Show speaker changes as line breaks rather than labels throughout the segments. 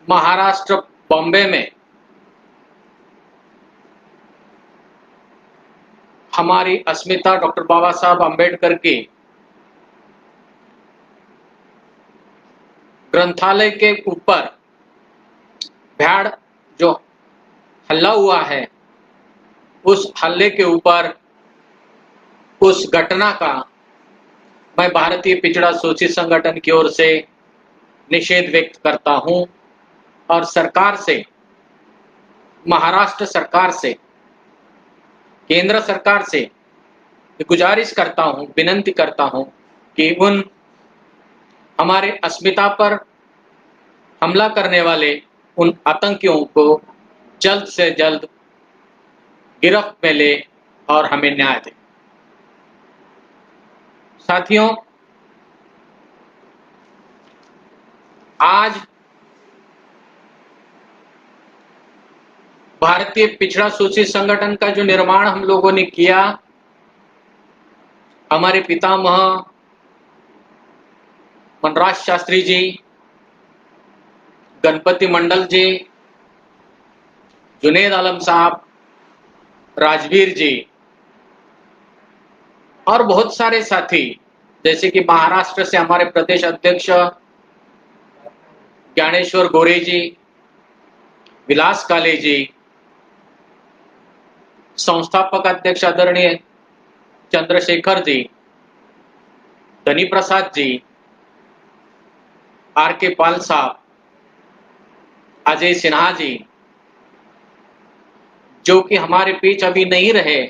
महाराष्ट्र बॉम्बे में हमारी अस्मिता डॉक्टर बाबा साहब अम्बेडकर की ग्रंथालय के ऊपर भ्याड़ जो हल्ला हुआ है, उस हल्ले के ऊपर उस घटना का मैं भारतीय पिछड़ा शोषित संगठन की ओर से निषेध व्यक्त करता हूं और सरकार से, महाराष्ट्र सरकार से, केंद्र सरकार से गुजारिश करता हूं, विनंती करता हूं कि उन हमारे अस्मिता पर हमला करने वाले उन आतंकियों को जल्द से जल्द गिरफ्त में ले और हमें न्याय दे। साथियों, आज भारतीय पिछड़ा शोषित संगठन का जो निर्माण हम लोगों ने किया, हमारे पितामह मनराज शास्त्री जी, गणपति मंडल जी, जुनेद आलम साहब, राजवीर जी और बहुत सारे साथी, जैसे कि महाराष्ट्र से हमारे प्रदेश अध्यक्ष ज्ञानेश्वर गोरे जी, विलास काले जी, संस्थापक अध्यक्ष आदरणीय चंद्रशेखर जी, धनी प्रसाद जी, आर के पाल साहब, अजय सिन्हा जी, जो कि हमारे बीच अभी नहीं रहे,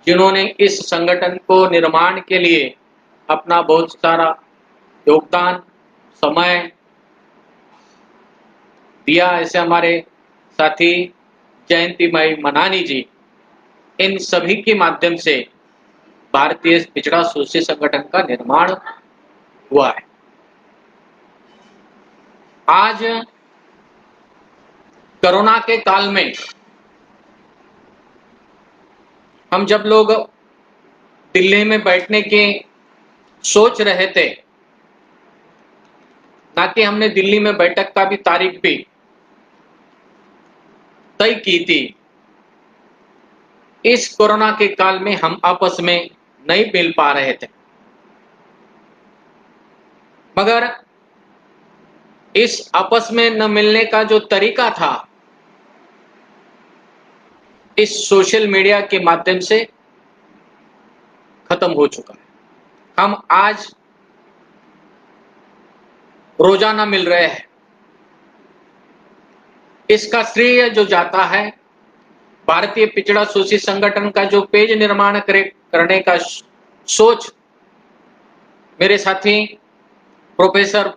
जिन्होंने इस संगठन को निर्माण के लिए अपना बहुत सारा योगदान, समय दिया, ऐसे हमारे साथी जयंतीमयी मनानी जी, इन सभी के माध्यम से भारतीय पिछड़ा शोषित संगठन का निर्माण हुआ है। आज कोरोना के काल में हम जब लोग दिल्ली में बैठने की सोच रहे थे, ना कि हमने दिल्ली में बैठक का भी तारीख भी तय की थी, इस कोरोना के काल में हम आपस में नहीं मिल पा रहे थे, मगर इस आपस में न मिलने का जो तरीका था, इस सोशल मीडिया के माध्यम से खत्म हो चुका है। हम आज रोजाना मिल रहे हैं। इसका श्रेय जो जाता है भारतीय पिछड़ा शोषित संगठन का जो पेज निर्माण करने का सोच मेरे साथी प्रोफेसर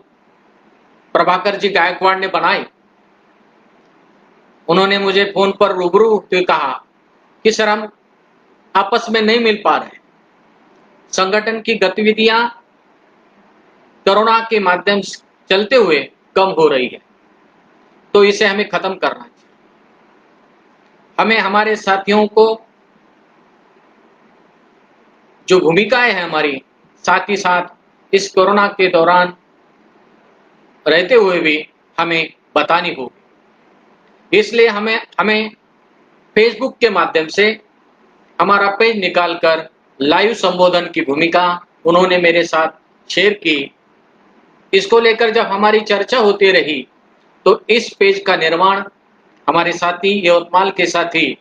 प्रभाकर जी गायकवाड़ ने बनाई। उन्होंने मुझे फोन पर रूबरू होकर कहा कि सर, हम आपस में नहीं मिल पा रहे, संगठन की गतिविधियां कोरोना के माध्यम से चलते हुए कम हो रही है, तो इसे हमें खत्म करना चाहिए। हमें हमारे साथियों को जो भूमिकाएं हैं हमारी, साथ ही साथ इस कोरोना के दौरान रहते हुए भी हमें बतानी होगी। इसलिए हमें फेसबुक के माध्यम से हमारा पेज निकालकर लाइव संबोधन की भूमिका उन्होंने मेरे साथ शेयर की। इसको लेकर जब हमारी चर्चा होती रही, तो इस पेज का निर्माण हमारे साथी यवतमाल के साथी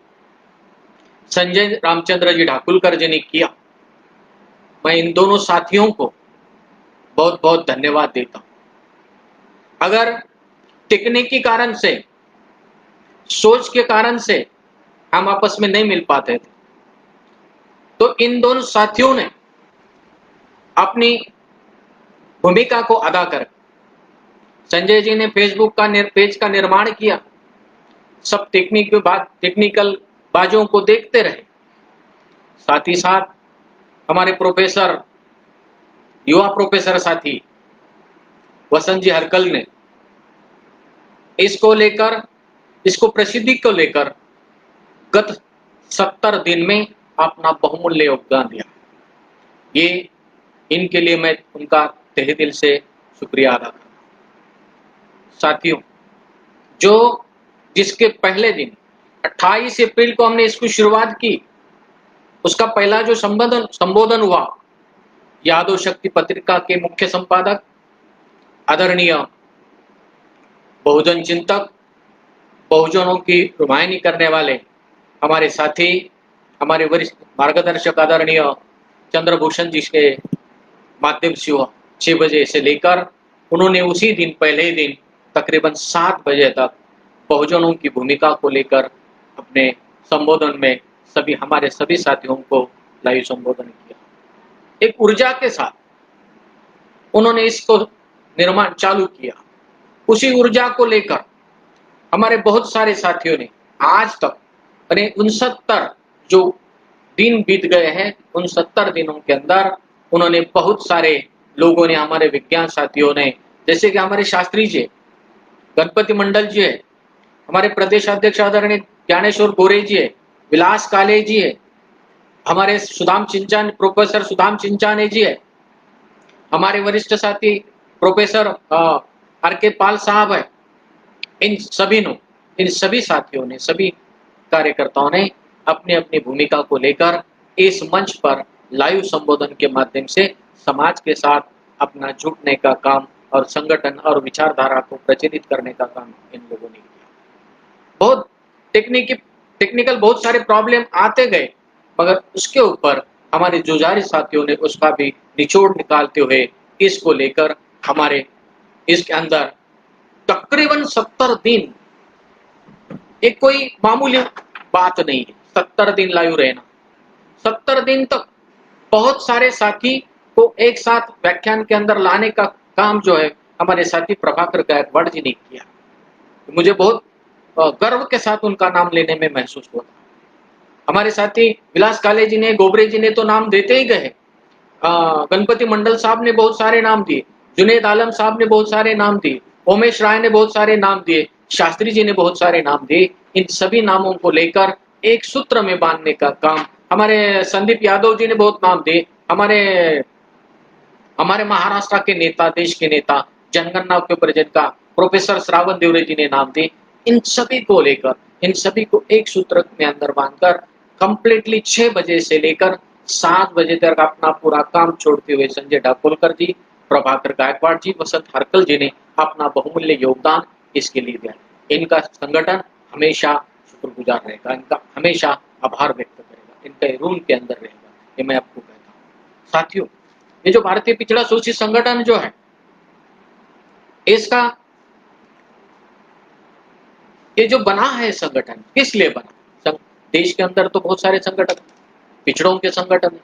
संजय रामचंद्र जी ढाकुलकर जी ने किया। मैं इन दोनों साथियों को बहुत बहुत धन्यवाद देता हूं। अगर तकनीकी कारण से, सोच के कारण से हम आपस में नहीं मिल पाते थे, तो इन दोनों साथियों ने अपनी भूमिका को अदा कर, संजय जी ने फेसबुक का पेज का निर्माण किया, सब टेक्निकल बाजों को देखते रहे। साथ ही साथ हमारे प्रोफेसर, युवा प्रोफेसर साथी वसंत जी हरकल ने इसको प्रसिद्धि को लेकर गत 70 दिन में अपना बहुमूल्य योगदान दिया। ये इनके लिए मैं उनका तहे दिल से शुक्रिया अदा करता हूं। साथियों, जो जिसके पहले दिन 28 अप्रैल को हमने इसकी शुरुआत की, उसका पहला जो संबोधन हुआ, यादव शक्ति पत्रिका के मुख्य संपादक, आदरणीय बहुजन चिंतक, बहुजनों की रुमायनी करने वाले हमारे साथी, हमारे वरिष्ठ मार्गदर्शक आदरणीय चंद्रभूषण जी के माध्यम से हुआ 6 बजे से लेकर उन्होंने उसी दिन पहले ही दिन तकरीबन 7 बजे तक बहुजनों की भूमिका को लेकर अपने संबोधन में हमारे सभी साथियों को लाइव संबोधन किया। एक ऊर्जा के साथ उन्होंने इसको निर्माण चालू किया। उसी ऊर्जा को लेकर हमारे बहुत सारे साथियों ने आज तक 69 जो दिन बीत गए हैं, उन 70 दिनों के अंदर उन्होंने बहुत सारे लोगों ने, हमारे विज्ञान साथियों ने, जैसे कि हमारे शास्त्री जी, गणपति मंडल जी है, हमारे प्रदेश अध्यक्ष आदरणीय ज्ञानेश्वर गोरे जी है, विलास काले जी है, हमारे प्रोफेसर सुदाम चिंचाने जी है, हमारे वरिष्ठ साथी प्रोफेसर आर के पाल साहब है। इन सभी साथियों ने, सभी कार्यकर्ताओं ने अपनी अपनी भूमिका को लेकर इस मंच पर लाइव संबोधन के माध्यम से समाज के साथ अपना जुटने का काम और संगठन और विचारधारा को प्रचलित करने का काम इन लोगों ने किया। बहुत टेक्निकल बहुत सारे प्रॉब्लम आते गए, मगर उसके ऊपर हमारे जुझारू साथियों ने उसका भी निचोड़ निकालते हुए इसको लेकर हमारे इसके अंदर तकरीबन 70 दिन, एक कोई मामूली बात नहीं है। 70 दिन लाइव रहना, 70 दिन तक बहुत सारे साथी को एक साथ व्याख्यान के अंदर लाने का काम जो है हमारे साथी प्रभाकर गायकवाड़ जी ने किया। मुझे बहुत गर्व के साथ उनका नाम लेने में महसूस होता। हमारे साथी विलास काले जी ने, गोबरे जी ने तो नाम देते ही गए, गणपति मंडल साहब ने बहुत सारे नाम दिए, जुनेद आलम साहब ने बहुत सारे नाम दिए, ओमेश राय ने बहुत सारे नाम दिए, शास्त्री जी ने बहुत सारे नाम दिए। इन सभी नामों को लेकर एक सूत्र में बांधने का काम हमारे संदीप यादव जी ने बहुत नाम दिए, हमारे महाराष्ट्र के नेता, देश के नेता, जनगणना के ऊपर जिनका प्रोफेसर श्रावण देवरे जी ने नाम दिए। इन सभी को लेकर, इन सभी को एक सूत्र में अंदर बांधकर कंप्लीटली 6 बजे से लेकर 7 बजे तक अपना पूरा काम छोड़ते हुए संजय डाकोलकर जी, प्रभाकर गायकवाड़ जी, वसंत हरकल जी ने अपना बहुमूल्य योगदान इसके लिए दिया। इनका संगठन हमेशा शुक्रगुजार रहेगा, इनका हमेशा आभार व्यक्त करेगा, इनका ऋण के अंदर रहेगा, ये मैं आपको कहता हूँ। साथियों, ये जो भारतीय पिछड़ा शोषित संगठन जो है, इसका ये जो बना है संगठन, किस लिए बना? देश के अंदर तो बहुत सारे संगठन, पिछड़ों के संगठन है,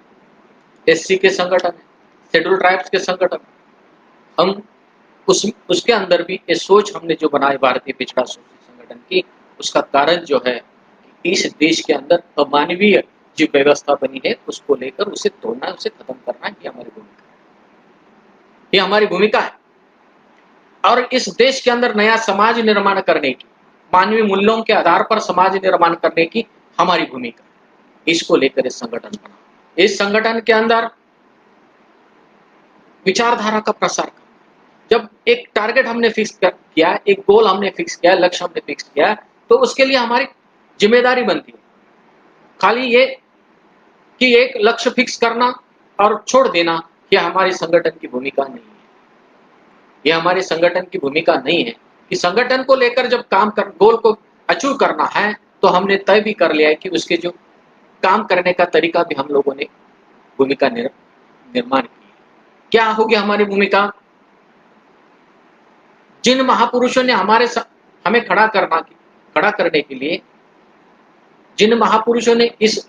एससी के संगठन है, शेड्यूल ट्राइब्स के संगठन, हम उसके अंदर भी ये सोच हमने जो बनाई भारतीय पिछड़ा शोषित संगठन की, उसका कारण जो है इस देश के अंदर अमानवीय जो व्यवस्था बनी है उसको लेकर उसे तोड़ना, उसे खत्म करना, ये हमारी भूमिका है, ये हमारी भूमिका है। और इस देश के अंदर नया समाज निर्माण करने की, मानवीय मूल्यों के आधार पर समाज निर्माण करने की हमारी भूमिका, इसको लेकर इस संगठन बना। इस संगठन के अंदर विचारधारा का प्रसार करना। जब एक टारगेट हमने फिक्स किया, एक गोल हमने फिक्स किया, लक्ष्य हमने फिक्स किया, तो उसके लिए हमारी जिम्मेदारी बनती है। खाली ये कि एक लक्ष्य फिक्स करना और छोड़ देना, यह हमारे संगठन की भूमिका नहीं है। यह हमारे संगठन की भूमिका नहीं है कि संगठन को लेकर जब गोल को अचीव करना है, तो हमने तय भी कर लिया है कि उसके जो काम करने का तरीका भी हम लोगों ने भूमिका निर्माण की। क्या होगी हमारी भूमिका? जिन महापुरुषों ने हमें खड़ा करने के लिए, जिन महापुरुषों ने इस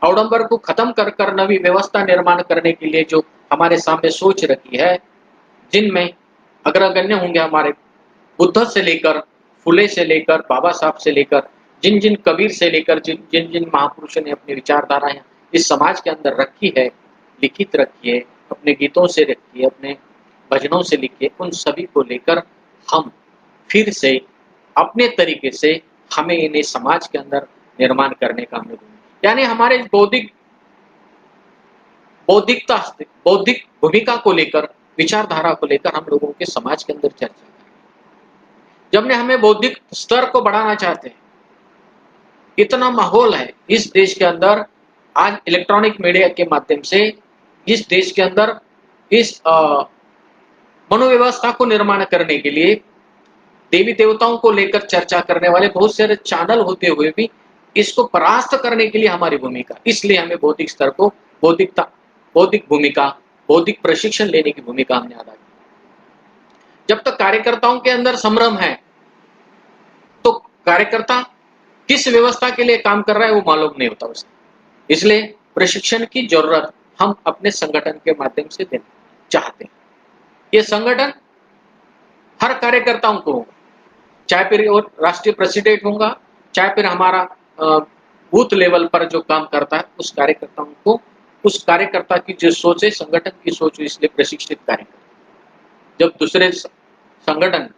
अवडंबर को खत्म कर नवी व्यवस्था निर्माण करने के लिए जो हमारे सामने सोच रखी है, जिनमें अग्रगण्य होंगे हमारे बुद्ध से लेकर, फुले से लेकर, बाबा साहब से लेकर, जिन कबीर से लेकर, जिन महापुरुषों ने अपनी विचारधाराएं इस समाज के अंदर रखी है, लिखित रखी है, अपने गीतों से रखी है, अपने भजनों से लिखी है, उन सभी को लेकर हम फिर से अपने तरीके से हमें इन्हें समाज के अंदर निर्माण करने का हमें, यानी हमारे बौद्धिक भूमिका को लेकर, विचारधारा को लेकर हम लोगों के समाज के अंदर चर्चा करें। जब ने हमें बौद्धिक स्तर को बढ़ाना चाहते हैं, इतना माहौल है इस देश के अंदर। आज इलेक्ट्रॉनिक मीडिया के माध्यम से इस देश के अंदर इस मनोव्यवस्था को निर्माण करने के लिए देवी देवताओं को लेकर चर्चा करने वाले बहुत सारे चैनल होते हुए भी इसको परास्त करने के लिए हमारी भूमिका, इसलिए हमें बौद्धिक स्तर को बौद्धिक भूमिका, बौद्धिक प्रशिक्षण लेने की भूमिका हमने अदा की। जब तक कार्यकर्ताओं के अंदर संभ्रम है तो कार्यकर्ता किस व्यवस्था के लिए काम कर रहा है वो मालूम नहीं होता उसे, इसलिए प्रशिक्षण की जरूरत हम अपने संगठन के माध्यम से देना चाहते हैं। ये संगठन हर कार्यकर्ताओं को होगा, चाहे फिर वो राष्ट्रीय प्रेसिडेंट होगा, चाहे फिर हमारा बूथ लेवल पर जो काम करता है उस कार्यकर्ताओं को, उस कार्यकर्ता की जो सोच है संगठन की सोच, इसलिए प्रशिक्षित कार्यकर्ता। जब दूसरे संगठन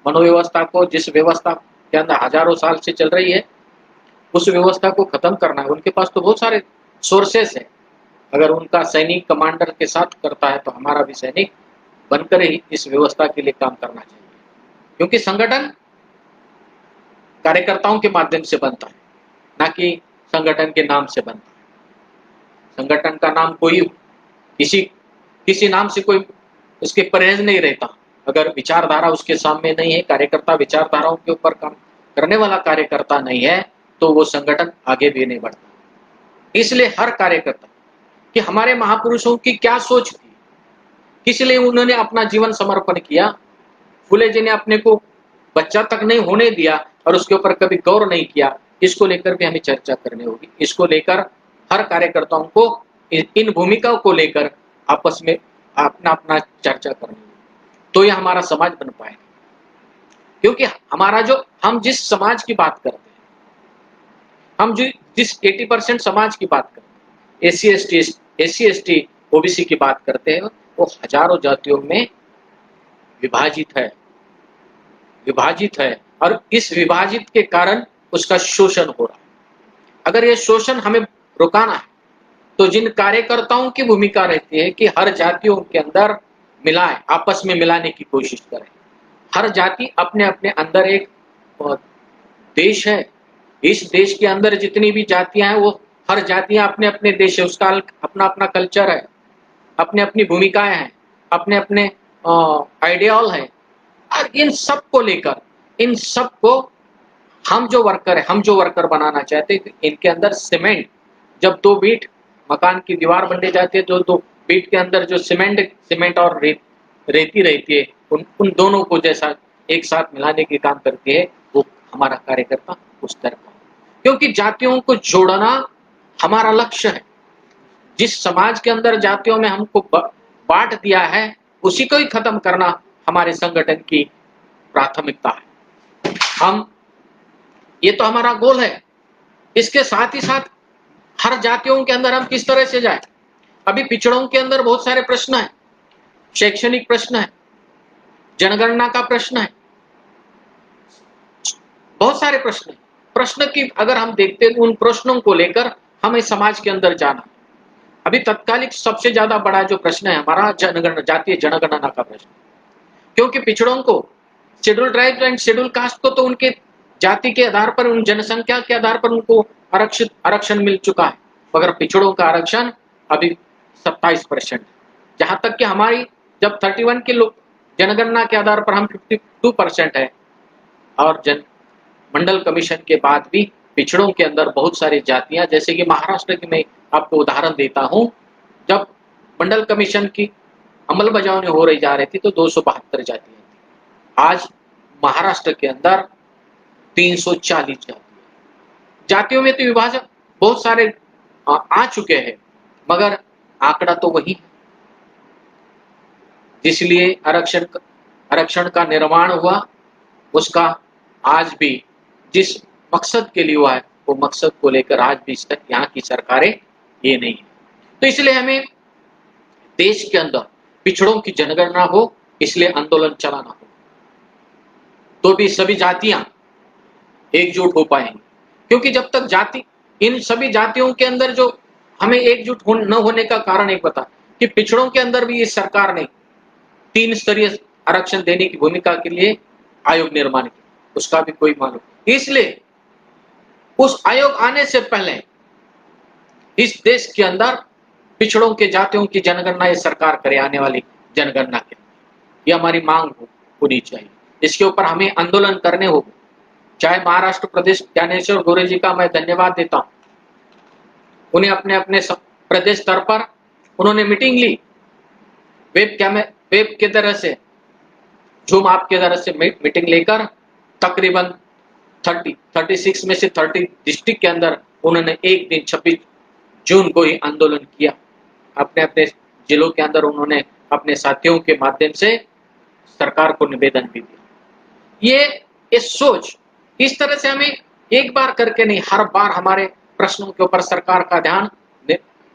मनोव्यवस्था को, जिस व्यवस्था के अंदर हजारों साल से चल रही है, उस व्यवस्था को खत्म करना है, उनके पास तो बहुत सारे सोर्सेस है। अगर उनका सैनिक कमांडर के साथ करता है तो हमारा भी सैनिक बनकर ही इस व्यवस्था के लिए काम करना चाहिए, क्योंकि संगठन कार्यकर्ताओं के माध्यम से बनता है, ना कि संगठन के नाम से बनता है। संगठन का नाम कोई किसी नाम से कोई उसके परहेज नहीं रहता। अगर विचारधारा उसके सामने नहीं है, कार्यकर्ता विचारधाराओं के ऊपर काम करने वाला कार्यकर्ता नहीं है, तो वो संगठन आगे भी नहीं बढ़ता। इसलिए हर कार्यकर्ता कि हमारे महापुरुषों की क्या सोच थी, किस लिए उन्होंने अपना जीवन समर्पण किया। फुले जी ने अपने को बच्चा तक नहीं होने दिया और उसके ऊपर कभी गौर नहीं किया, इसको लेकर भी हमें चर्चा करनी होगी। इसको लेकर हर कार्यकर्ताओं को इन भूमिकाओं को लेकर आपस में अपना अपना चर्चा करनी होगी, तो यह हमारा समाज बन पाएगा। क्योंकि हम जिस समाज की बात करते हैं, हम जिस 80% समाज की बात करते हैं, एससी एसटी ओबीसी की बात करते हैं, वो हजारों जातियों में विभाजित है और इस विभाजित के कारण उसका शोषण हो रहा है। अगर ये शोषण हमें रुकाना है तो जिन कार्यकर्ताओं की भूमिका रहती है कि हर जातियों के अंदर मिलाए, आपस में मिलाने की कोशिश करें। हर जाति अपने अपने अंदर एक देश है, इस देश के अंदर जितनी भी जातियां हैं वो हर जातियां अपने अपने देश है, उसका अपना अपना कल्चर है, अपने अपनी भूमिकाएं हैं, अपने अपने आइडियल है। और इन सब को लेकर, इन सब को हम जो वर्कर बनाना चाहते हैं, इनके अंदर सीमेंट, जब 2 बीट मकान की दीवार बनने जाती है, जो 2 बीट के अंदर जो सीमेंट और रेती रहती है, उन दोनों को जैसा एक साथ मिलाने के काम करती है, वो हमारा कार्यकर्ता उस तरह का। क्योंकि जातियों को जोड़ना हमारा लक्ष्य है। जिस समाज के अंदर जातियों में हमको बांट दिया है, उसी को ही खत्म करना हमारे संगठन की प्राथमिकता है। ये तो हमारा गोल है। इसके साथ ही साथ हर जातियों के अंदर हम किस तरह से जाए। अभी पिछड़ों के अंदर बहुत सारे प्रश्न है, शैक्षणिक प्रश्न है, जनगणना का प्रश्न है, बहुत सारे प्रश्न की अगर हम देखते हैं, उन प्रश्नों को लेकर हमें समाज के अंदर जाना। अभी तत्कालिक सबसे ज्यादा बड़ा जो प्रश्न है हमारा जातीय जनगणना का प्रश्न, क्योंकि पिछड़ों को, schedule tribes and schedule caste को तो उनके जाति के आधार पर, उन जनसंख्या के आधार पर उनको आरक्षण मिल चुका है, मगर पिछड़ों का आरक्षण अभी 27%। जहां तक कि हमारी जब 31 के लोग जनगणना के आधार पर हम 52% है, और मंडल कमीशन के बाद भी पिछड़ों के अंदर बहुत सारी जातियां, जैसे कि महाराष्ट्र की मैं आपको उदाहरण देता हूं, जब मंडल कमीशन की अमलबजावनी हो रही जा रही थी तो 272 जातियां थी। आज महाराष्ट्र के अंदर 340 जातियों में तो विभाजन बहुत सारे आ चुके हैं, मगर आंकड़ा तो वही है। जिसलिए आरक्षण का निर्माण हुआ, उसका आज भी जिस मकसद के लिए हुआ है, वो मकसद को लेकर आज भी यहाँ की सरकारें ये नहीं है। तो इसलिए हमें देश के अंदर पिछड़ों की जनगणना हो, इसलिए आंदोलन चलाना हो, तो भी सभी जातियां एकजुट हो पाएंगी। क्योंकि जब तक इन सभी जातियों के अंदर जो हमें एकजुट न होने का कारण एक बता कि पिछड़ों के अंदर भी इस सरकार ने 3 स्तरीय आरक्षण देने की भूमिका के लिए आयोग निर्माण किया, उसका भी कोई मालूम। इसलिए उस आयोग आने से पहले इस देश के अंदर पिछड़ों के जातियों की जनगणना ये सरकार करे, आने वाली जनगणना के, ये हमारी मांग होनी चाहिए। इसके ऊपर हमें आंदोलन करने होंगे। चाहे महाराष्ट्र प्रदेश ज्ञानेश्वर गोरे जी का मैं धन्यवाद देता हूं, उन्हें अपने अपने प्रदेश स्तर पर उन्होंने मीटिंग ली, वेब के तरह से, जूम ऐप के तरह से मीटिंग लेकर तकरीबन 36 में से 30 डिस्ट्रिक्ट के अंदर उन्होंने एक दिन 26 जून को ही आंदोलन किया। अपने अपने जिलों के अंदर उन्होंने अपने साथियों के माध्यम से सरकार को निवेदन भी दिया। ये सोच इस तरह से हमें एक बार करके नहीं, हर बार हमारे प्रश्नों के ऊपर सरकार का ध्यान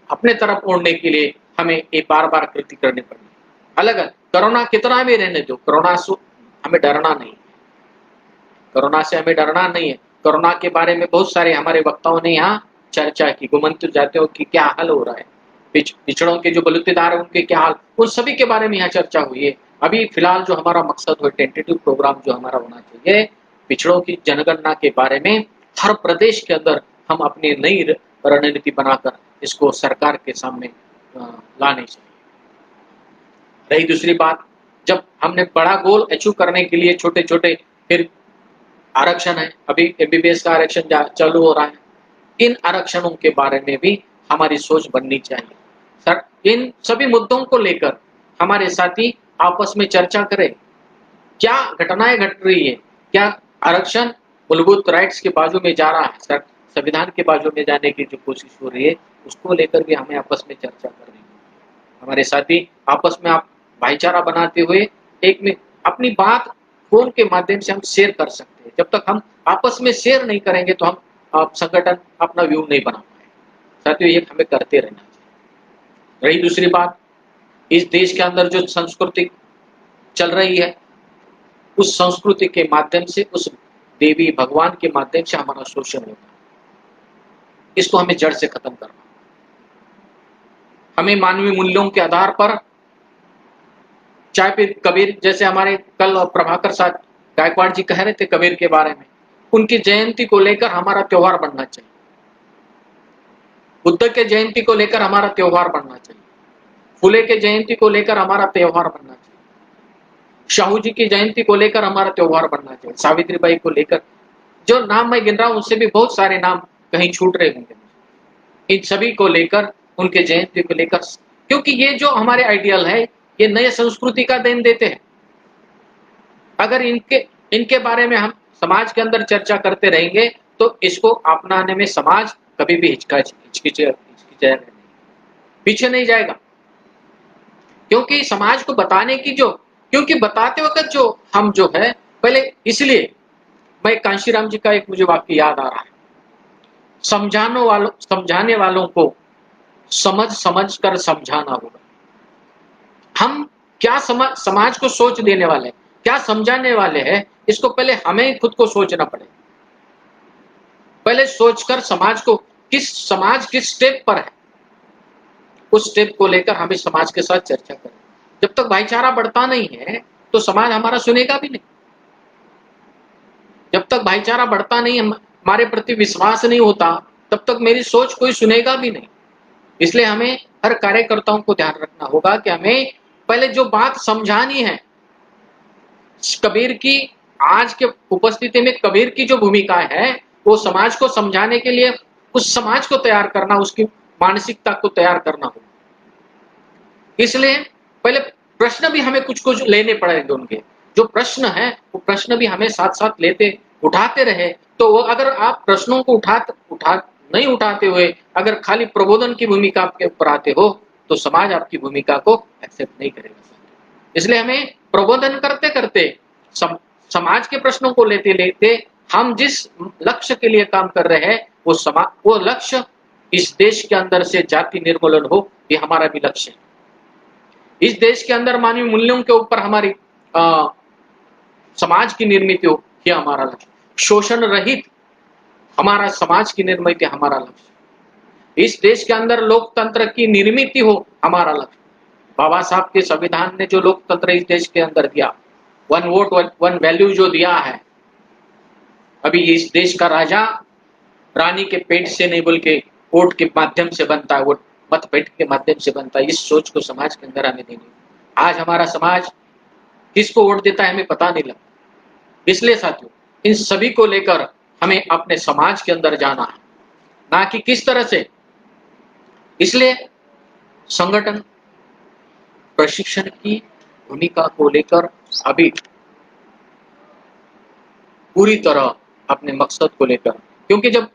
अपने तरफ ओढ़ने के लिए हमें एक बार बार कृति करनी पड़ी। अलग कोरोना कितना भी रहने दो, कोरोना से हमें डरना नहीं है, कोरोना से हमें डरना नहीं है। कोरोना के बारे में बहुत सारे हमारे वक्ताओं ने यहाँ चर्चा की, गुमंतु जातियों की क्या हाल हो रहा है, पिछड़ों के जो बलुतेदार है उनके क्या हाल, उन सभी के बारे में यहाँ चर्चा हुई है। अभी फिलहाल जो हमारा मकसद हो, टेंटेटिव प्रोग्राम जो हमारा होना चाहिए, पिछड़ों की जनगणना के बारे में हर प्रदेश के अंदर हम अपनी नई रणनीति बनाकर इसको सरकार के सामने लाने चाहिए। रही दूसरी बात, जब हमने बड़ा गोल अचीव करने के लिए छोटे छोटे फिर आरक्षण है, अभी एमबीबीएस का आरक्षण चालू हो रहा है, इन आरक्षणों के बारे में भी हमारी सोच बननी चाहिए। सर, इन सभी मुद्दों को लेकर हमारे साथी आपस में चर्चा करें, क्या घटनाएं घट रही है, क्या आरक्षण मूलभूत राइट्स के बाजू में जा रहा है, सर संविधान के बाजू में जाने की जो कोशिश हो रही है, उसको लेकर भी हमें आपस में चर्चा करनी है। हमारे साथी आपस में आप भाईचारा बनाते हुए एक में अपनी बात फोन के माध्यम से हम शेयर कर सकते हैं। जब तक हम आपस में शेयर नहीं करेंगे तो हम संगठन अपना व्यू नहीं बना पाएंगे। साथियों, ये हमें करते रहना चाहिए। रही दूसरी बात, इस देश के अंदर जो संस्कृति चल रही है, उस संस्कृति के माध्यम से, उस देवी भगवान के माध्यम से हमारा शोषण होता है, इसको हमें जड़ से खत्म करना। हमें मानवीय मूल्यों के आधार पर, चाहे फिर कबीर जैसे हमारे कल प्रभाकर साथ गायकवाड़ जी कह रहे थे कबीर के बारे में, उनकी जयंती को लेकर हमारा त्योहार बनना चाहिए, बुद्ध के जयंती को लेकर हमारा त्योहार बनना चाहिए, फुले के जयंती को लेकर हमारा त्योहार बनना चाहिए, शाहू जी की जयंती को लेकर हमारा त्योहार बनना चाहिए, सावित्रीबाई को लेकर, जो नाम मैं गिन रहा हूं उससे भी बहुत सारे नाम कहीं छूट रहे होंगे, इन सभी को लेकर, उनके जयंती को लेकर, क्योंकि ये जो हमारे आइडियल है, ये नए संस्कृति का देन देते हैं। अगर इनके बारे में हम समाज के अंदर चर्चा करते रहेंगे तो इसको अपनाने में समाज कभी भी हिचकिचाएगा नहीं, पीछे नहीं जाएगा। क्योंकि समाज को बताने की क्योंकि बताते वक्त जो हम जो है, पहले इसलिए मैं कांशीराम जी का एक मुझे वाक्य याद आ रहा है, समझाने वालों को समझ कर समझाना होगा। हम क्या समाज को सोच देने वाले, क्या समझाने वाले हैं, इसको पहले हमें खुद को सोचना पड़ेगा। पहले सोचकर समाज किस स्टेप पर है, उस स्टेप को लेकर हमें समाज के साथ चर्चा करें। जब तक भाईचारा बढ़ता नहीं है तो समाज हमारा सुनेगा भी नहीं। जब तक भाईचारा बढ़ता नहीं, हमारे प्रति विश्वास नहीं होता, तब तक मेरी सोच कोई सुनेगा भी नहीं। इसलिए हमें हर कार्यकर्ताओं को ध्यान रखना होगा कि हमें पहले जो बात समझानी है, कबीर की आज के उपस्थिति में कबीर की जो भूमिका है, वो समाज को समझाने के लिए उस समाज को तैयार करना, उसकी मानसिकता को तैयार करना होगा। इसलिए पहले प्रश्न भी हमें कुछ लेने पड़ेंगे, उनके जो प्रश्न है वो प्रश्न भी हमें साथ साथ उठाते रहे। तो वो अगर आप प्रश्नों को नहीं उठाते हुए अगर खाली प्रबोधन की भूमिका आपके ऊपर आते हो तो समाज आपकी भूमिका को एक्सेप्ट नहीं करेगा। इसलिए हमें प्रबोधन करते करते समाज के प्रश्नों को लेते लेते हम जिस लक्ष्य के लिए काम कर रहे हैं वो लक्ष्य इस देश के अंदर से जाति निर्मूलन हो, ये हमारा भी लक्ष्य है। इस देश के अंदर मानवीय मूल्यों के ऊपर हमारी समाज की निर्मित हो, ये हमारा लक्ष्य। शोषण रहित हमारा समाज की निर्मित हमारा लक्ष्य। इस देश के अंदर लोकतंत्र की निर्मित हो, हमारा लक्ष्य। बाबा साहब के संविधान ने जो लोकतंत्र इस देश के अंदर दिया, वन वोट वन वैल्यू जो दिया है, अभी इस देश का राजा रानी के पेट से नहीं बोल के वोट के माध्यम से बनता है, वोट मत पेट के माध्यम से बनता है। इस सोच को समाज के अंदर हमें देनी। आज हमारा समाज किसको वोट देता है हमें पता नहीं लगता। इसलिए साथियों, इन सभी को लेकर हमें अपने समाज के अंदर जाना है, ना कि किस तरह से। इसलिए संगठन प्रशिक्षण की भूमिका को लेकर अभी पूरी तरह अपने मकसद को लेकर, क्योंकि जब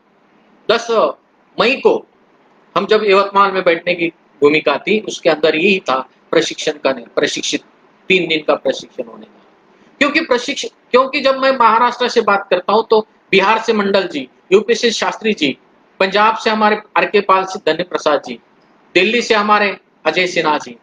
10 मई को हम जब यवतमाल में बैठने की भूमिका थी, उसके अंदर यही था प्रशिक्षण का, प्रशिक्षित 3 दिन का प्रशिक्षण होने का। क्योंकि जब मैं महाराष्ट्र से बात करता हूं तो बिहार से मंडल जी, यूपी से शास्त्री जी, पंजाब से हमारे आर के पाल से धन्य प्रसाद जी, दिल्ली से हमारे अजय सिन्हा जी,